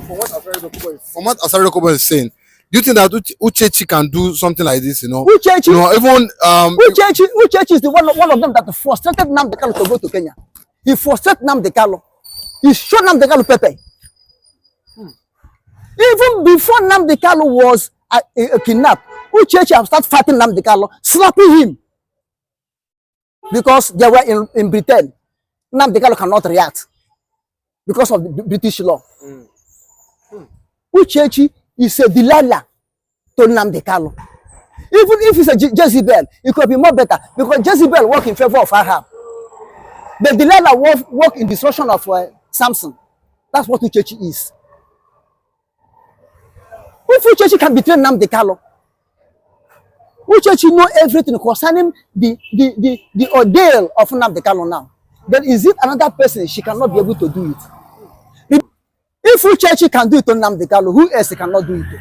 From what Asari Dokubo is saying, do you think that Uchechi can do something like this? You know, Uchechi, even Uchechi is the one of them that frustrated Nnamdi Kanu to go to Kenya. He frustrated Nnamdi Kanu. He showed Nnamdi Kanu Pepe. Even before Nnamdi Kanu was kidnapped, Uchechi have started fighting Nnamdi Kanu, slapping him. Because they were in Britain. Nnamdi Kanu cannot react because of the British law. Uchechi is a Delilah to Nnamdi Kanu. Even if it's a Jezebel, it could be more better because Jezebel work in favor of Ahab. The Delilah work in destruction of Samson. That's what Uchechi is. If Uchechi can betray Nnamdi Kanu, Uchechi know everything concerning the ordeal of Nnamdi Kanu now. Then is it another person she cannot be able to do it? If Uchechi can do it to Nnamdi Kanu, who else cannot do it to?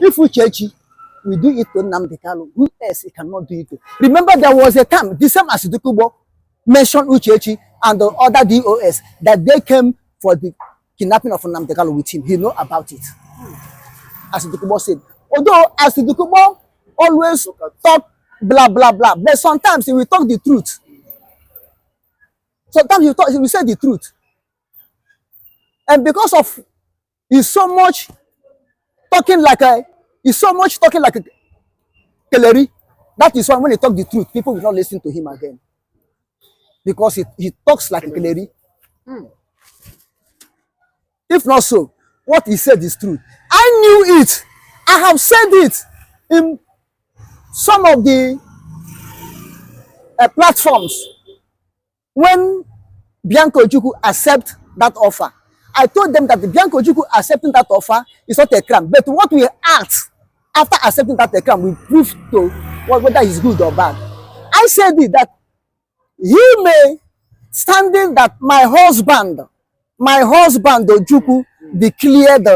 If Uchechi will do it to Nnamdi Kanu, who else cannot do it to? Remember, there was a time, the same as Dokubo mentioned Uchechi and the other DOS, that they came for the kidnapping of Nnamdi Kanu with him. He know about it. As Dokubo said. Although, as Dokubo always talk blah, blah, blah, but sometimes he will talk the truth. Sometimes he will say the truth. And because of he's so much talking like a Keleri, that is why when he talk the truth, people will not listen to him again. Because he talks like a Keleri. If not so, what he said is true. I knew it. I have said it in some of the platforms when Bianca Ojukwu accept that offer. I told them that the Bianca Ojukwu accepting that offer is not a crime. But what we asked after accepting that crime, we prove to whether it's good or bad. I said it that he may standing that my husband Ojukwu declared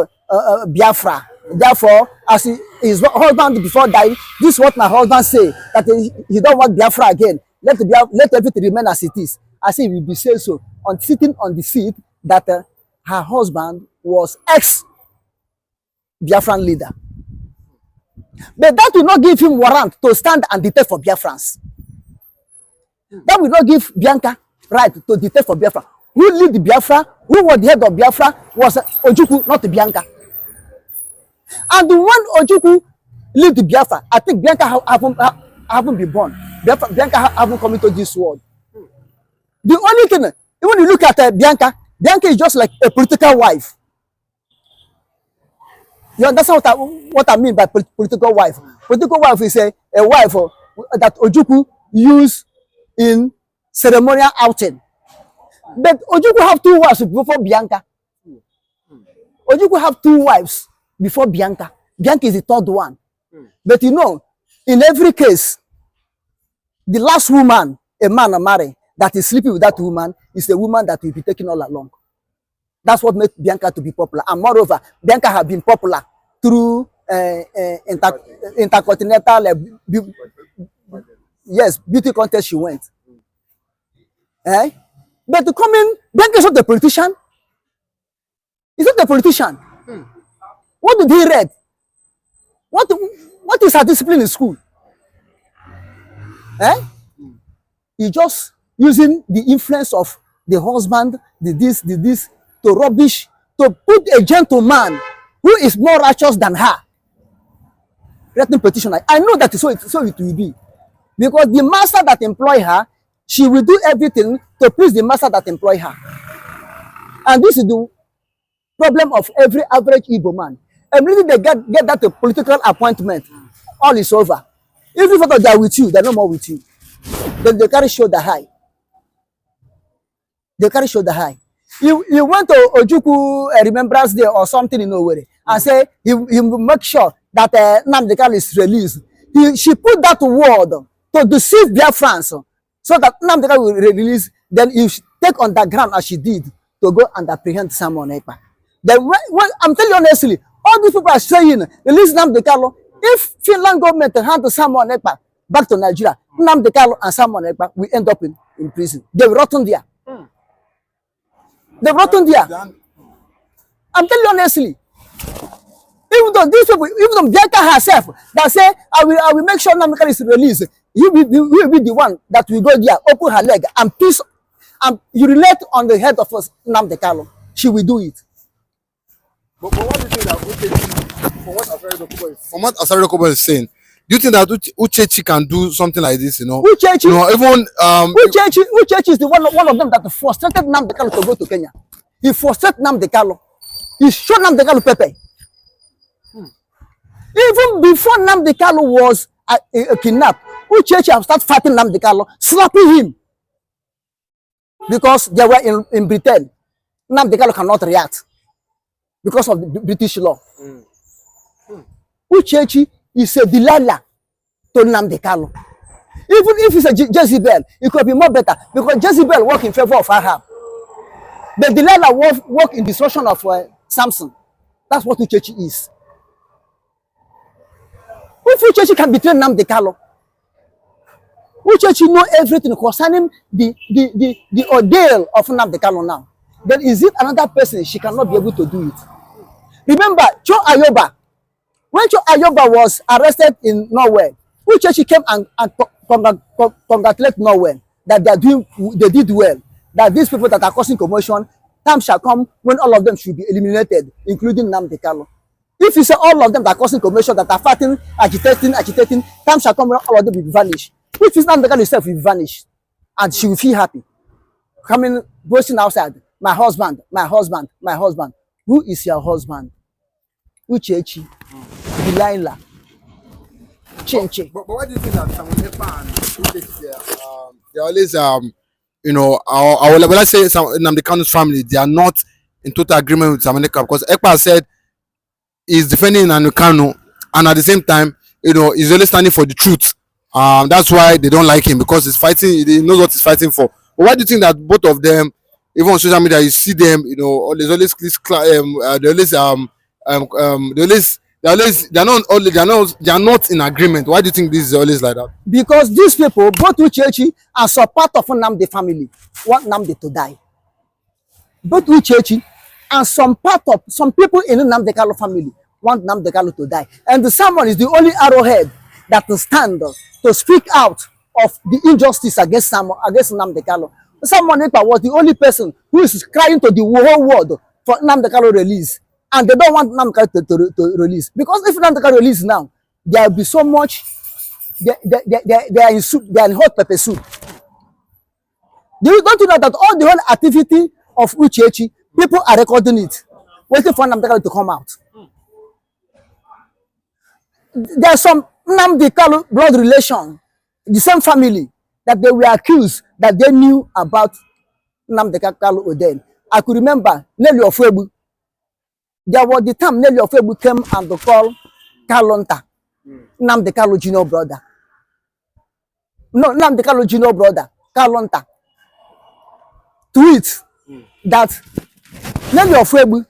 Biafra. Therefore, as his husband before dying, this is what my husband say, that he don't want Biafra again. Let everything remain as it is. I say he will be say so on sitting on the seat that her husband was ex-Biafran leader. But that will not give him warrant to stand and dictate for Biafrans. That will not give Bianca right to dictate for Biafra. Who lead the Biafra, who was the head of Biafra was Ojukwu, not Bianca. And when Ojukwu lead the Biafra, I think Bianca haven't been born. Bianca haven't come into this world. The only thing, when you look at Bianca is just like a political wife. You understand what I mean by political wife? Political wife is a wife that Ojukwu use in ceremonial outing. But Ojukwu have two wives before Bianca. Ojukwu have two wives before Bianca. Bianca is the third one. But you know, in every case, the last woman a man marry that is sleeping with that woman is a woman that will be taken all along. That's what makes Bianca to be popular. And moreover, Bianca has been popular through intercontinental beauty contest she went. But to come in, Bianca is not a politician. He's not a politician. What did he read? What is her discipline in school? He just using the influence of the husband, the this, to rubbish, to put a gentleman who is more righteous than her. Written petition. I know that so it will be. Because the master that employ her, she will do everything to please the master that employ her. And this is the problem of every average Igbo man. Immediately they get that a political appointment, all is over. Even if they are with you, they're no more with you. Then they carry shoulder high. They carry shoulder high. You went to Ojukwu Remembrance Day or something in Owerri and say he will make sure that Nnamdi Kanu is released. She put that word to deceive Biafrans so that Nnamdi Kanu will release. Then you take on the ground as she did to go and apprehend Simon Ekpa. Then when I'm telling you honestly, all these people are saying release Nnamdi Kanu. If Finland government hand Simon Ekpa back to Nigeria, Nnamdi Kanu and Simon Ekpa will end up in prison. They will rotten there. They rotten there. I'm telling you honestly. Even though these people, even though Bianca herself that say, I will make sure Nnamdi Kanu is released, he will be the one that will go there, open her leg, and peace, and urinate on the head of us, Nnamdi Kanu. She will do it. But what do you think that Uchechi, from what Asari Dokubo is saying, do you think that Uchechi can do something like this? You know, Uchechi, you know, even Uchechi is the one of them that frustrated Nnamdi Kanu to go to Kenya. He frustrated Nnamdi Kanu. He showed Nnamdi Kanu pepper. Even before Nnamdi Kanu was kidnapped, Uchechi have started fighting Nnamdi Kanu, slapping him. Because they were in Britain. Nnamdi Kanu cannot react because of the British law. Uchechi is a Delilah to Nnamdi Kanu. Even if it's a Jezebel, it could be more better because Jezebel work in favor of Ahab. But Delilah work in destruction of Samson. That's what Uchechi is. If Uchechi can betray Nnamdi Kanu, Uchechi know everything concerning the ordeal of Nnamdi Kanu now. Then is it another person she cannot be able to do it? Remember, Cho Ayoba. When Cho Ayoba was arrested in Norway, Uchechi came and congratulate Norway that they did well. That these people that are causing commotion, time shall come when all of them should be eliminated, including Nnamdi Kanu. If you say all of them that are causing commotion, that are fighting, agitating, time shall come when all of them will vanish. If it's Nnamdi Kanu himself will vanish, and she will feel happy. Coming, boasting outside, my husband. Who is your husband? Uchechi, Delilah, Chenche. But why do you think that Ekpa and Uchechi, they always you know, when I say Nnamdi Kanu's family, they are not in total agreement with Ekpa, because Ekpa said he's defending Nnamdi Kanu, and at the same time, you know, he's always standing for the truth. That's why they don't like him, because he's fighting. He knows what he's fighting for. But why do you think that both of them, even on social media, you see them, you know, there's always they are not in agreement? Why do you think this is always like that? Because these people, both Uchechi and some part of Nnamdi family, want Nnamdi to die. Both Uchechi and some people in the Nnamdi Kanu family want Nnamdi Kanu to die. And the sermon is the only arrowhead that will stand to speak out of the injustice against Nnamdi Kanu. Someone was the only person who is crying to the whole world for Nnamdi Kanu release. And they don't want Nnamdi Kanu to release. Because if Nnamdi Kanu release now, there will be so much, they are in soup, they are in hot pepper soup. Don't you know that all the whole activity of Uchechi, people are recording it, waiting for Nnamdi Kanu to come out. There's some Nnamdi Kanu blood relation, the same family, that they were accused that they knew about Nnamdi Kanu Oden. I could remember Nelly Ofebu. There was the time Nelly Ofebu came and called Kalonta, Nnamdi Kanu junior brother. No, Nnamdi Kanu junior brother, Kalonta. To it, that Nelly Ofebu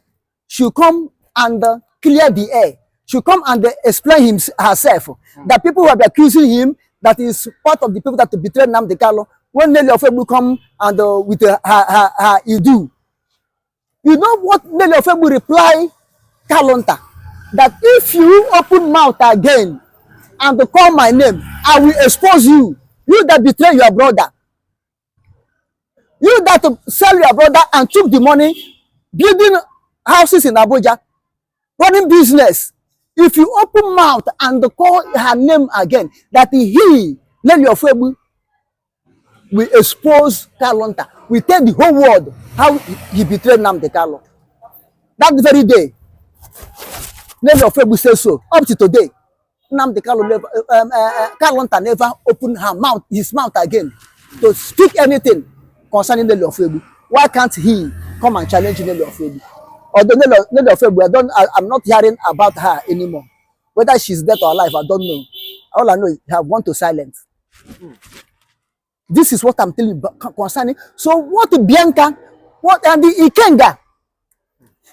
should come and clear the air. Should come and explain herself. That people were accusing him that is part of the people that betrayed Nnamdi Kanu. When Nelly Ofebu come and with her Idu, you know what Nelly Ofebu reply Kalonta? That if you open mouth again and call my name, I will expose you. You that betray your brother. You that sell your brother and took the money, building houses in Abuja, running business. If you open mouth and call her name again, that he, Nelly Ofebu, will expose Kalonta. We tell the whole world how he betrayed Nnamdi Kanu. That very day, Nelly Ofebu says so. Up to today, Nnamdi Kanu Kalonta never opened his mouth again to speak anything concerning Nelly Ofebu. Why can't he come and challenge Nelly Ofebu? Although Nelly Ofebu, I'm not hearing about her anymore. Whether she's dead or alive, I don't know. All I know is I have gone to silence. This is what I'm telling you concerning. So what Bianca, and the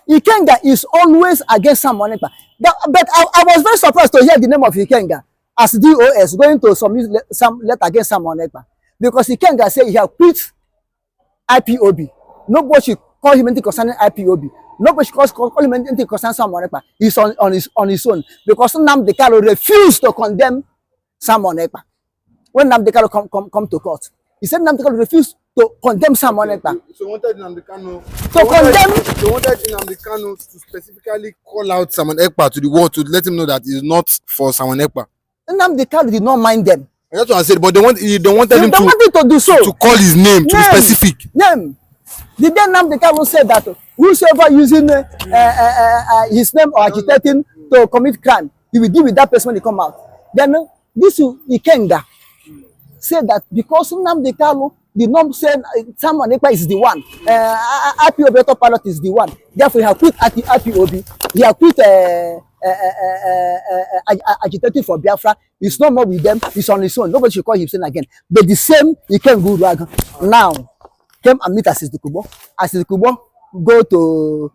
Ikenga is always against someone. But I was very surprised to hear the name of Ikenga as DOS going to some letter against someone. Because Ikenga said he had quit IPOB. Nobody should call him anything concerning IPOB. Nobody should call him anything concerning Simon Ekpa. He's on his own because Nnamdi Kanu refused to condemn Simon Ekpa. When Nnamdi Kanu come to court, he said Nnamdi Kanu refused to condemn Simon Ekpa. So wanted Nnamdi Kanu To condemn. They wanted Nnamdi Kanu to specifically call out Simon Ekpa to the world to let him know that he's not for Simon Ekpa. Nnamdi Kanu did not mind them. That's what I said, but they wanted him to do so. to call his name, to be specific. Name. The day Nnamdi Kanu said that whosoever using his name or agitating to commit crime, he will deal with that person when he come out. Then this Ikenga said that because Nnamdi Kanu did not say Simon Ekpa is the one, IPOB pilot is the one, therefore he have quit IPOB, he have quit agitating for Biafra, he's no more with them, he's on his own, nobody should call him saying again. But the same Ikenga now came and meet Asari Dokubo. Asari Dokubo go to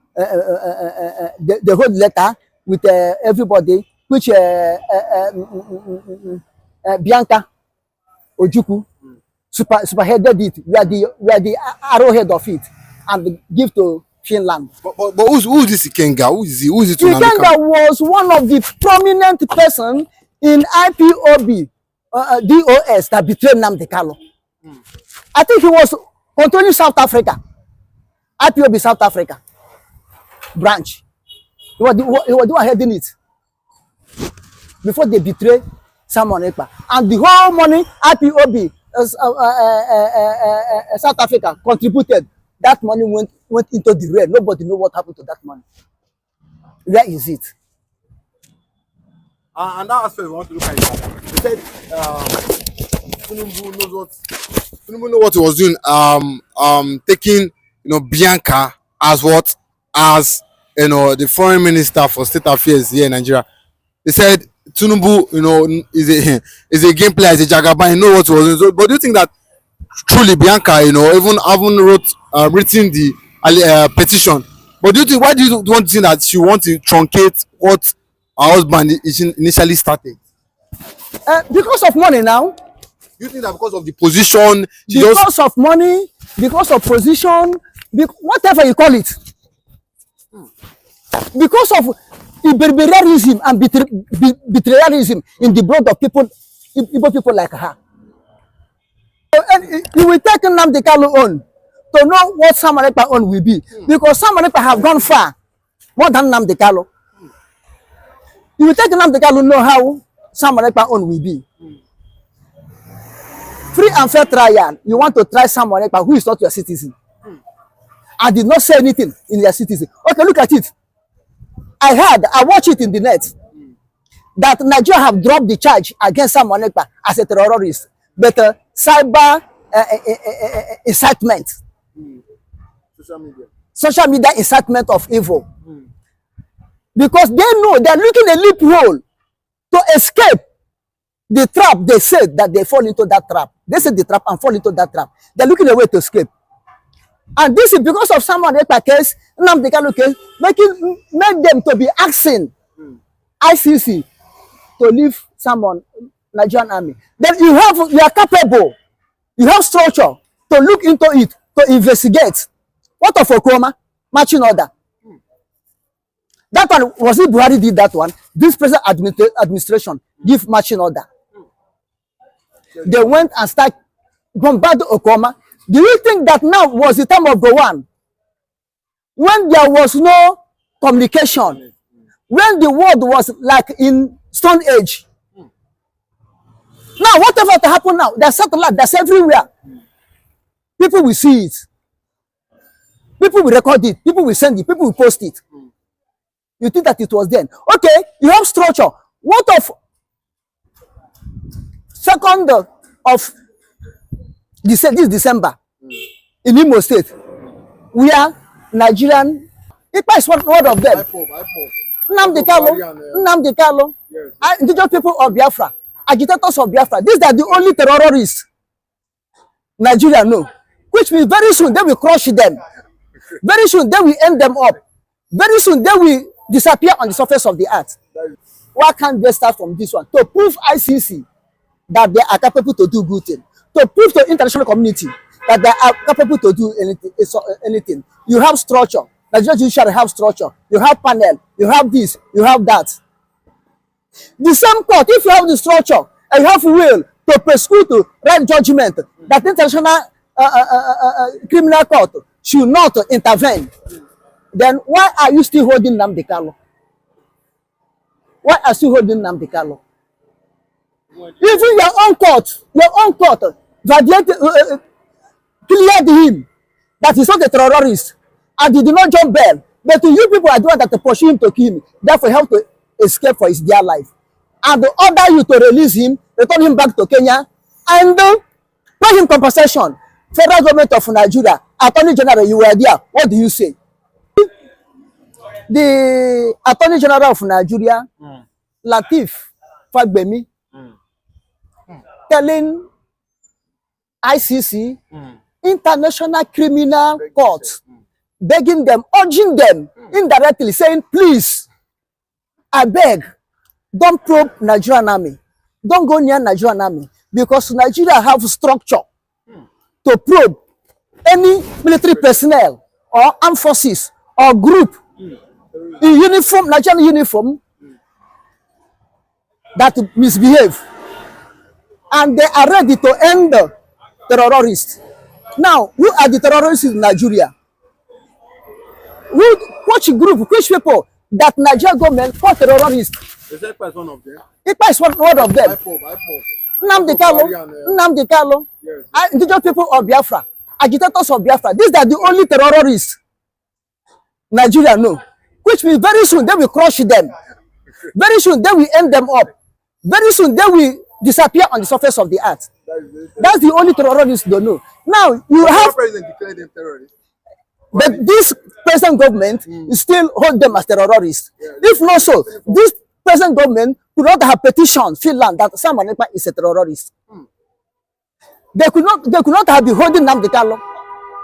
the whole letter with everybody, which Bianca Ojukwu superheaded it. We are the arrowhead of it, and give to Finland. But who's this Ikenga? Who is he? Who is it? Ikenga was one of the prominent person in IPOB DOS that betrayed Nnamdi Kanu. I think he was controlling South Africa, IPOB South Africa branch. He was the one heading it before they betray Simon Ekpa. And the whole money IPOB South Africa contributed, that money went into the red. Nobody know what happened to that money. Where is it? And that aspect we want to look at it. They said Tinubu know what he was doing. Taking Bianca as what, as the foreign minister for state affairs here in Nigeria. They said Tinubu is a game player, is a jagaban. You know what he was doing. So, but do you think that truly Bianca even written the petition? But do you think, why do you want to think that she wants to truncate what her husband initially started? Because of money now. You think that because of the position, of money, because of position, whatever you call it, because of betrayalism and betrayalism in the blood of people like her. And you will take Nnamdi Kanu on to know what Simon Ekpa own will be, because Simon Ekpa have gone far more than Nnamdi Kanu. You will take Nnamdi Kanu know how Simon Ekpa own will be. Free and fair trial. You want to try Simon Ekpa who is not your citizen. I did not say anything in your citizen. Okay, look at it. I watched it in the net that Nigeria have dropped the charge against Simon Ekpa as a terrorist, but cyber incitement, social media incitement of evil, because they know they are looking a loophole to escape the trap. They said that they fall into that trap. They said the trap and fall into that trap. They're looking a way to escape. And this is because of Simon Ekpa case, Nnamdi Kanu case, make them to be asking ICC to leave Simon Nigerian army. Then you are capable, you have structure to look into it, to investigate. What of Okoma? Marching order. That one, was it Buhari did that one? This present administration give marching order. They went and start bombarding Okoma. Do you think that now was the time of Gowon, when there was no communication, when the world was like in Stone Age? Now, whatever to happen now, there's satellite, that's everywhere. People will see it. People will record it. People will send it. People will post it. You think that it was then? Okay, you have structure. What of 2nd of this December in Imo State, where Nigerian Ekpa is one of them. Nnamdi Kanu, indigenous people of Biafra, agitators of Biafra. These are the only terrorists Nigeria know. Which means very soon they will crush them. Very soon they will end them up. Very soon they will disappear on the surface of the earth. Why can't they start from this one? To prove ICC that they are capable to do good things. To prove to international community that they are capable to do anything. You have structure. Nigerian judiciary have structure, you have panel, you have this, you have that. The same court, if you have the structure and you have will to prosecute, to write judgment that international criminal court should not intervene, then why are you still holding Nnamdi Kanu? Why are you still holding Nnamdi Kanu? Even your own court, cleared him that he's not a terrorist and he did not jump bail. But you people are the one that pursue him to kill him, therefore help to escape for his dear life. And order you to release him, return him back to Kenya, and pay him compensation. Federal government of Nigeria, Attorney General, you were there. What do you say? The Attorney General of Nigeria, Lateef Fagbemi, telling ICC, International Criminal Court, begging them, urging them indirectly, saying, please, I beg, don't probe Nigerian army. Don't go near Nigerian army, because Nigeria have structure to probe any military personnel or armed forces or group in uniform, Nigerian uniform, that misbehave. And they are ready to end the terrorists. Now, who are the terrorists in Nigeria? Which group, which people that Nigeria government call terrorists? Ekpa is one of them. Ekpa is one of them. Nnamdi Kanu, indigenous people of Biafra, agitators of Biafra. These are the only terrorists Nigeria know. Which means very soon they will crush them. Very soon they will end them up. Very soon they will disappear on the surface of the earth. That's the only terrorists they know. Now you have president declared them terrorists. But this present government still hold them as terrorists. If not so, this present government could not have petitioned Finland that Simon Ekpa is a terrorist. They could not have been holding Nnamdi Kanu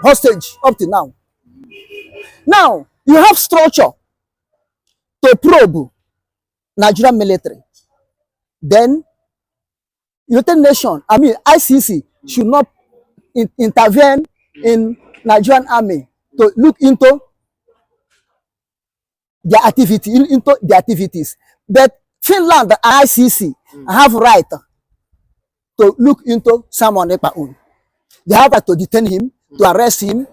hostage up to now. Now you have structure to probe Nigerian military. Then United Nations, ICC should not intervene in Nigerian army to look into their activities. But Finland and ICC have right to look into Simon Ekpa. They have right to detain him, to arrest him.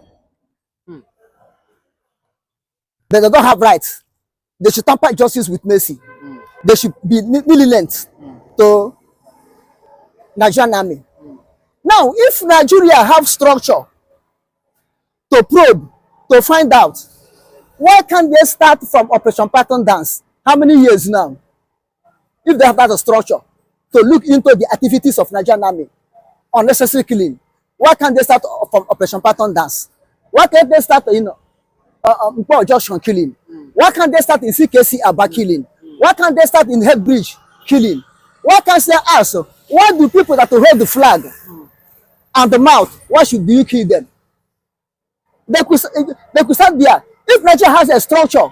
But they don't have rights. They should tamper justice with mercy. They should be lenient to Nigerian army. Now, if Nigeria have structure to probe, to find out, why can't they start from Operation Pattern Dance? How many years now? If they have that structure to look into the activities of Nigerian army, unnecessary killing, why can't they start from Operation Pattern Dance? Why can't they start, Junction killing? Why can't they start in CKC Aba killing? Why can't they start in Head Bridge killing? Why can't they ask, why do people that hold the flag and the mouth, why should you kill them? They could start there. If Nigeria has a structure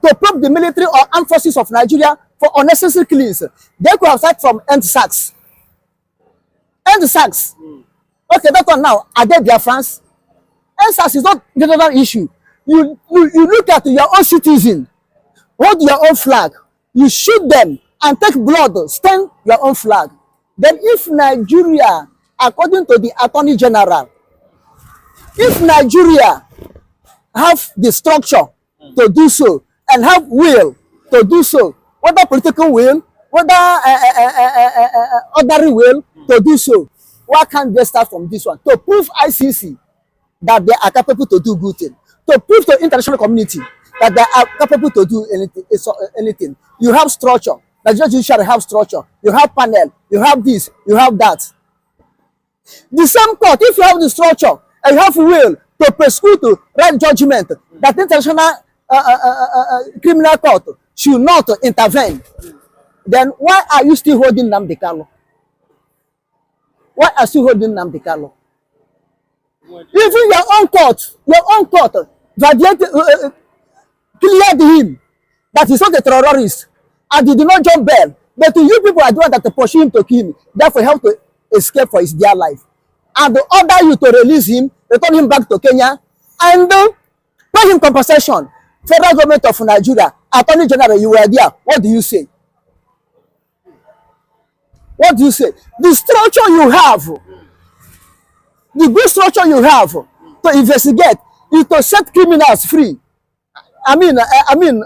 to probe the military or armed forces of Nigeria for unnecessary killings, they could have started from NSACs. NSACs. Okay, that one now, are they Biafrans? NSACs is not a general issue. You look at your own citizen, hold your own flag, you shoot them and take blood, stain your own flag. Then if Nigeria, according to the Attorney General, if Nigeria have the structure to do so and have will to do so, whether political will, whether ordinary will to do so, why can't they start from this one? To prove ICC that they are capable to do good things, to prove to the international community that they are capable to do anything. You have structure. Nigerian judiciary have structure. You have panel. You have this. You have that. The same court, if you have the structure and you have will to prosecute, to write judgment that international criminal court should not intervene, then why are you still holding Nnamdi Kanu? Why are you still holding Nnamdi Kanu? Even your own court, cleared him that he's not a terrorist and he did not jump bail. But you people are the one that pursue him to kill him, therefore help to escape for his dear life. And order you to release him, return him back to Kenya, and Pay him compensation. Federal government of Nigeria, Attorney General, you were there. What do you say? What do you say? The structure you have, the good structure you have to investigate is to set criminals free. I mean,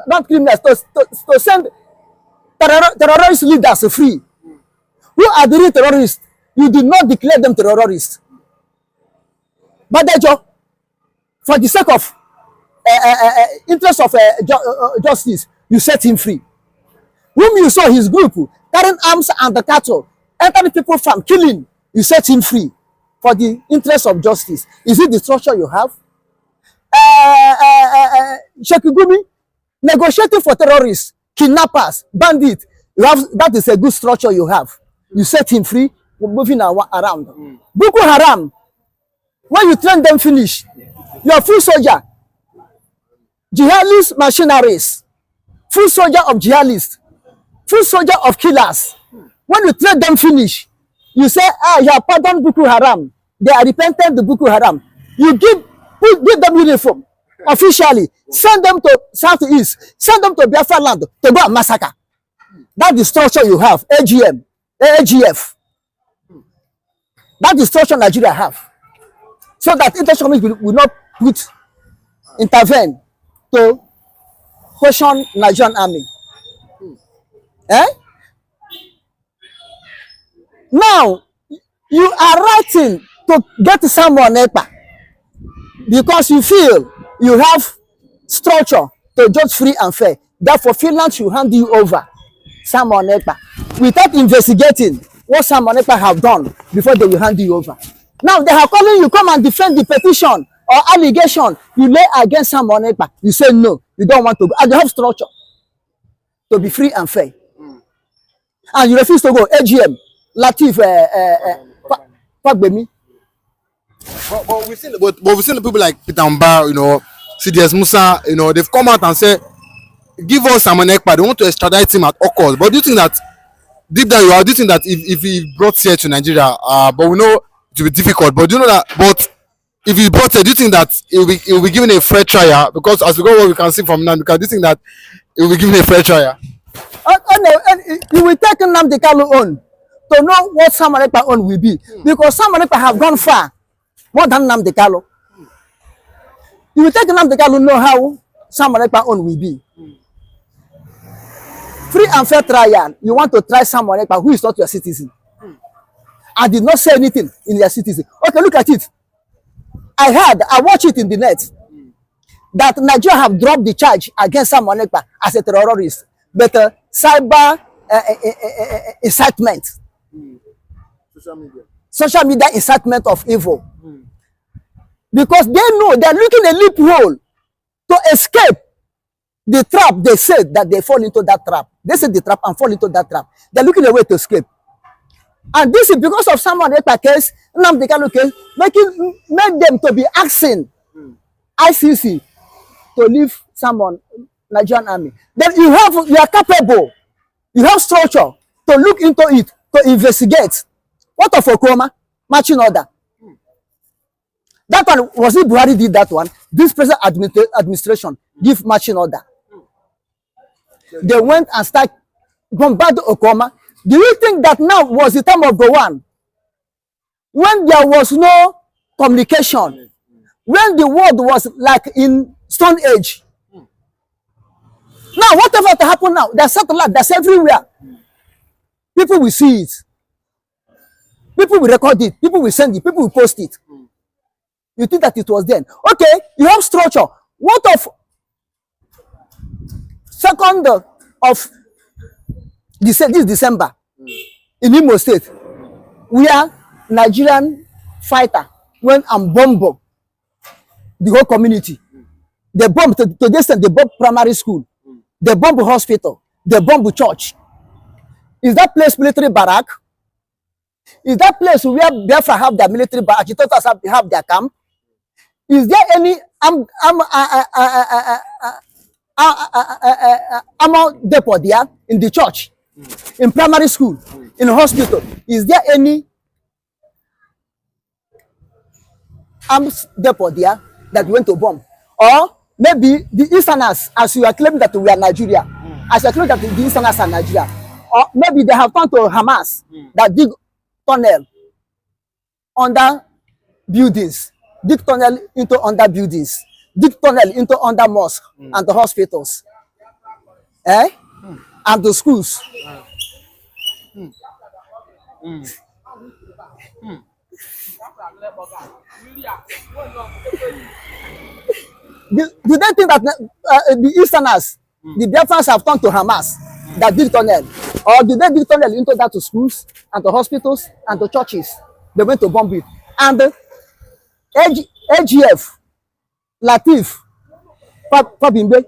not criminals, to send terrorist leaders free. Who are the real terrorists? You did not declare them terrorists. But for the sake of interest of justice, you set him free. Whom you saw his group carrying arms and the cattle, entering people from killing, you set him free for the interest of justice. Is it the structure you have? Shekigumi, negotiating for terrorists, kidnappers, bandits. That is a good structure you have. You set him free, moving around. Boko Haram, when you train them finish, you are full soldier. Jihadist machineries, full soldier of jihadists, full soldier of killers. When you train them finish, you say, you have pardoned Boko Haram. They are repentant to Boko Haram. You give them uniform officially, send them to Southeast, send them to Biafra land to go and massacre. That's the structure you have, AGF. That's the structure Nigeria have. So that international community will not intervene to question Nigerian army. Now, you are writing to get someone Ekpa because you feel you have structure to judge free and fair. Therefore, Finland should hand you over Simon Ekpa without investigating what Simon Ekpa have done before they will hand you over. Now, they are calling you, come and defend the petition or allegation you lay against Simon Ekpa. You say no, you don't want to go. And you have structure to be free and fair. And you refuse to go. AGM, Latif, Fagbemi. But we've seen the people like Peter Mba, CDS Musa, they've come out and said, give us Simon Ekpa. They want to extradite him at all costs. But do you think that deep down do you think that if he brought here to Nigeria, but we know it will be difficult, but do you know that, but if he brought here, do you think that it will be given a fair trial? Because as we go, what we can see from now, because do you think that it will be given a fair trial? You will take Nnamdi Kanu on to know what Simon Ekpa own will be. Because Simon Ekpa have gone far more than Nnamdi Kanu. You will take Nnamdi Kanu know how Simon Ekpa own will be. Free and fair trial. You want to try Simon Ekpa who is not your citizen. I did not say anything in your citizen. Okay, look at it. I watched it in the net that Nigeria have dropped the charge against Simon Ekpa as a terrorist, but cyber incitement, social media incitement of evil, because they know they're looking a loophole to escape the trap. They said that they fall into that trap. They said the trap and fall into that trap. They're looking a way to escape. And this is because of Simon Ekpa case, Nnamdi Kanu case, make them to be asking ICC to leave someone, Nigerian army. Then you are capable, you have structure to look into it, to investigate. What of Okoma? Marching order. That one, was it Buhari did that one? This present administration give marching order. They went and started bombarding Okoma. Do you think that now was the time of Gowon? When there was no communication, when the world was like in Stone Age. Now, whatever to happen now, there's satellite, that's everywhere. People will see it. People will record it. People will send it. People will post it. You think that it was then? Okay, you have structure. What of 2nd of this December in Imo State, where Nigerian fighter went and bombed the whole community? They bombed to the extent they bombed primary school, they bombed hospital, they bombed church. Is that place military barrack? Is that place where Biafra have their military barrack? It also have their camp. Is there any ammo depot there in the church, in primary school, in a hospital? Is there any arms depot there that went to bomb? Or maybe the Easterners, as you are claiming that we are Nigeria, as you are claiming that the Easterners are Nigeria, or maybe they have turned to Hamas that dig tunnel under buildings, dig tunnel into under buildings, dig tunnel into under mosque and the hospitals, and the schools. Do they think that the Easterners, the Biafrans have turned to Hamas that dig tunnel? Or do they dig tunnel into that to schools and to hospitals and to churches? They went to bomb it. And AGF, Latif, Fabimbe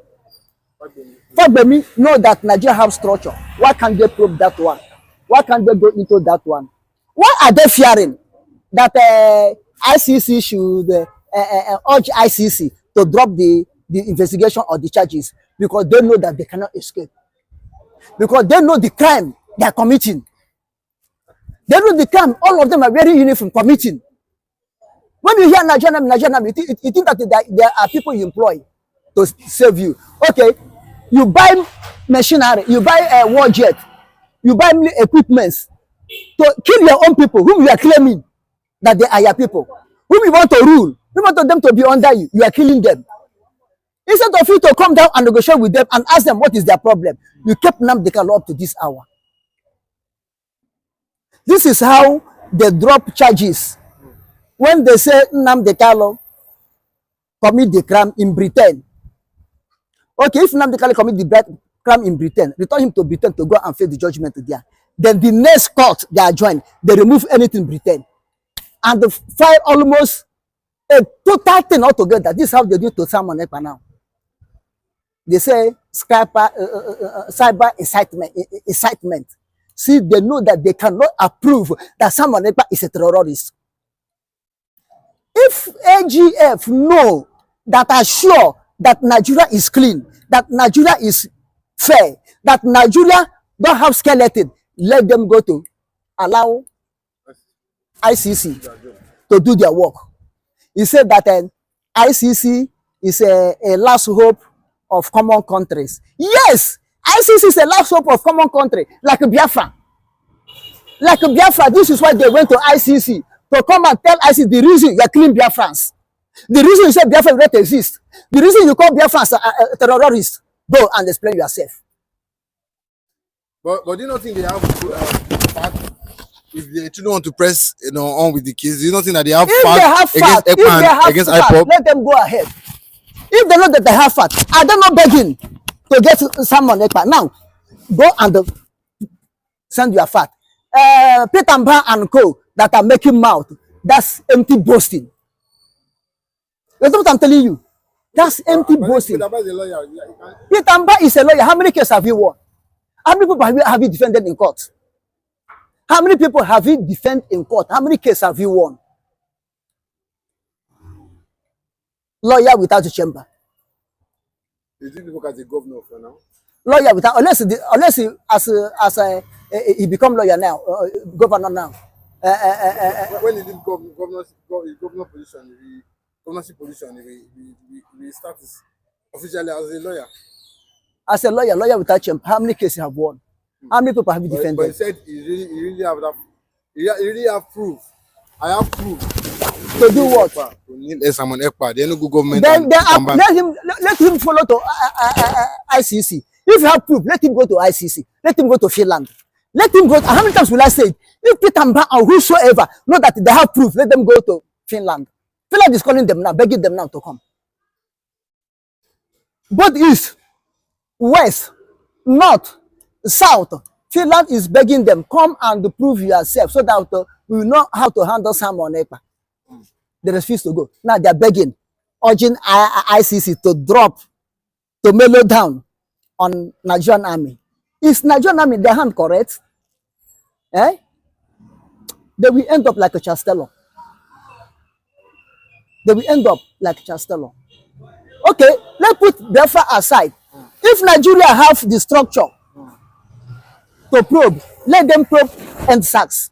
know that Nigeria have structure. Why can't they probe that one? Why can't they go into that one? Why are they fearing that ICC should urge ICC to drop the investigation or the charges? Because they know that they cannot escape. Because they know the crime they are committing. They know the crime all of them are very uniform committing. When you hear Nigerian, you think that there are people you employ to save you. Okay, you buy machinery, you buy a war jet, you buy equipments to kill your own people whom you are claiming that they are your people, whom you want to rule, you want them to be under you, you are killing them. Instead of you to come down and negotiate with them and ask them what is their problem, you kept Nnamdi Kanu up to this hour. This is how they drop charges. When they say Nnamdi Kanu commit the crime in Britain, okay, if Nnamdi Kanu commit the crime in Britain, return him to Britain to go and face the judgment there. Then the next court they are joined, they remove anything in Britain. And they file almost a total thing altogether. This is how they do to Simon Ekpa now. They say cyber incitement. See, they know that they cannot approve that Simon Ekpa is a terrorist. If AGF know that are sure that Nigeria is clean, that Nigeria is fair, that Nigeria don't have skeleton, let them go to allow ICC to do their work. He said that ICC is a last hope of common countries. Yes, ICC is a last hope of common country, like Biafra. Like Biafra, this is why they went to ICC, to come and tell ICC the reason you are killing Biafrans. The reason you say Biafra will not exist. The reason you call Biafrans terrorists. Go and explain yourself. But do you not think they have fact? If they truly want to press, on with the case, do you not think that they have fact against Ekpa and against IPOB? Let them go ahead. If they know that they have fact, are they not begging to get someone Ekpa? Now, go and send your fact. Peter Mba and co that are making mouth, that's empty boasting. That's what I'm telling you. That's empty boasting. Peter Mba is a lawyer. How many cases have you won? How many people have you defended in court? How many people have you defended in court? How many cases have you won? Lawyer without a chamber. You think people as a governor for now? Lawyer without, unless he become lawyer now, governor now. When he did governor position, governorship position, he started officially as a lawyer. As a lawyer without chamber, how many cases have won? How many people have you defended? But he said he really have that. He really have proof. I have proof. To do what? To need someone Ekpa. They no good government. Then let him follow to ICC. If you have proof, let him go to ICC. Let him go to Finland. Let him go. How many times will I say it? If Peter Mba or whosoever know that they have proof, let them go to Finland. Finland is calling them now, begging them now to come. Both east, west, north, south, Finland is begging them, come and prove yourself so that we will know how to handle Simon Ekpa. They refuse to go. Now they are begging, urging ICC to drop, to mellow down on Nigerian army. Is Nigerian army their hand correct? They will end up like a Chastello. They will end up like Chastello. Okay, let's put Biafra aside. If Nigeria have the structure to probe, let them probe and sacks.